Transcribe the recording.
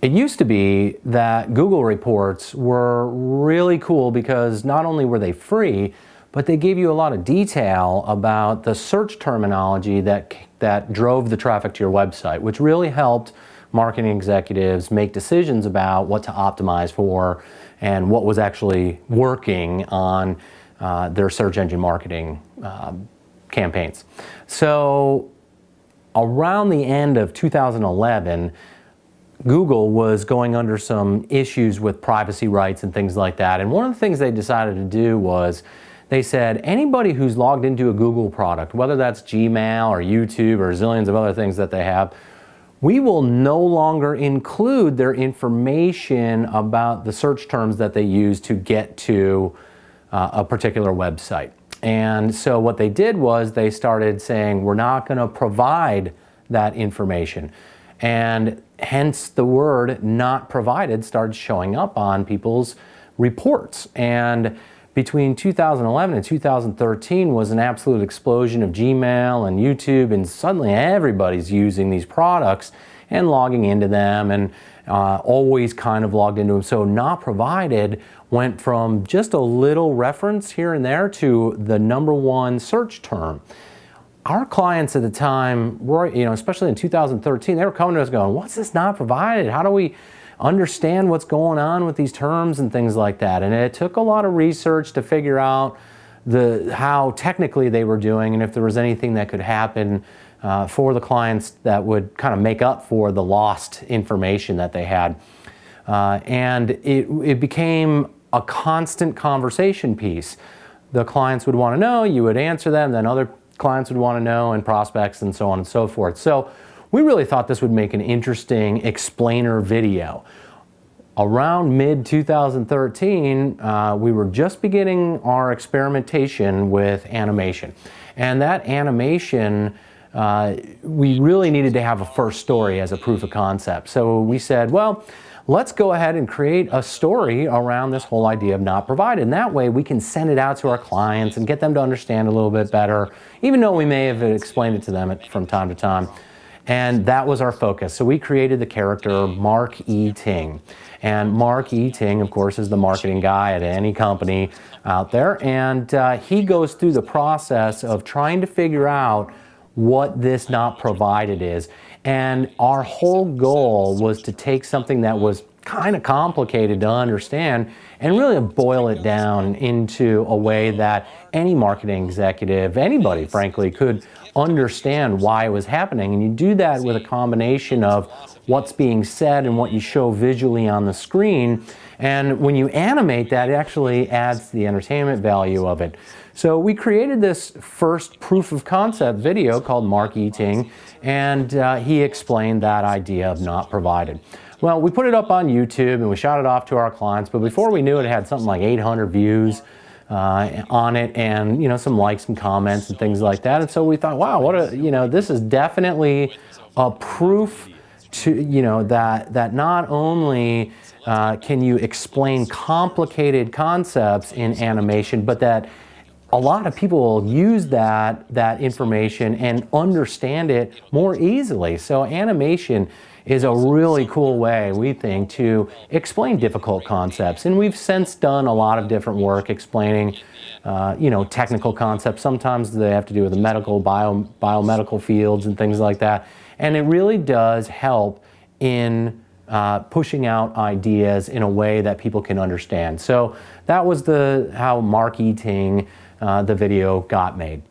It used to be that Google reports were really cool because not only were they free, but they gave you a lot of detail about the search terminology that drove the traffic to your website, which really helped marketing executives make decisions about what to optimize for and what was actually working on their search engine marketing campaigns. So around the end of 2011, Google was going under some issues with privacy rights and things like that. And one of the things they decided to do was they said anybody who's logged into a Google product, whether that's Gmail or YouTube or zillions of other things that they have, we will no longer include their information about the search terms that they use to get to a particular website. And so what they did was they started saying, we're not going to provide that information. And hence the word not provided started showing up on people's reports. And between 2011 and 2013 was an absolute explosion of Gmail and YouTube, and suddenly everybody's using these products and logging into them and always kind of logged into them. So not provided went from just a little reference here and there to the #1 search term. Our clients at the time were, especially in 2013, they were coming to us going, what's this not provided? How do we understand what's going on with these terms and things like that? And it took a lot of research to figure out how technically they were doing and if there was anything that could happen for the clients that would kind of make up for the lost information that they had. And it became a constant conversation piece. The clients would want to know, you would answer them, then other clients would want to know, and prospects, and so on and so forth. So we really thought this would make an interesting explainer video. Around mid-2013, we were just beginning our experimentation with animation. And that animation, we really needed to have a first story as a proof of concept. So we said, well, let's go ahead and create a story around this whole idea of not provided. And that way we can send it out to our clients and get them to understand a little bit better, even though we may have explained it to them from time to time. And that was our focus. So we created the character Mark E. Ting. And Mark E. Ting, of course, is the marketing guy at any company out there. And he goes through the process of trying to figure out what this not provided is. And our whole goal was to take something that was kind of complicated to understand and really boil it down into a way that any marketing executive, anybody frankly, could understand why it was happening. And you do that with a combination of what's being said and what you show visually on the screen. And when you animate that, it actually adds to the entertainment value of it. So we created this first proof of concept video called Mark E. Ting, and he explained that idea of not provided. Well, we put it up on YouTube and we shot it off to our clients, but before we knew it, it had something like 800 views on it, and some likes and comments and things like that. And so we thought, wow, this is definitely a proof to that not only can you explain complicated concepts in animation, but that a lot of people will use that information and understand it more easily. So animation is a really cool way, we think, to explain difficult concepts. And we've since done a lot of different work explaining, technical concepts. Sometimes they have to do with the medical, biomedical fields and things like that. And it really does help in pushing out ideas in a way that people can understand. So that was how Mark E. Ting, the video got made.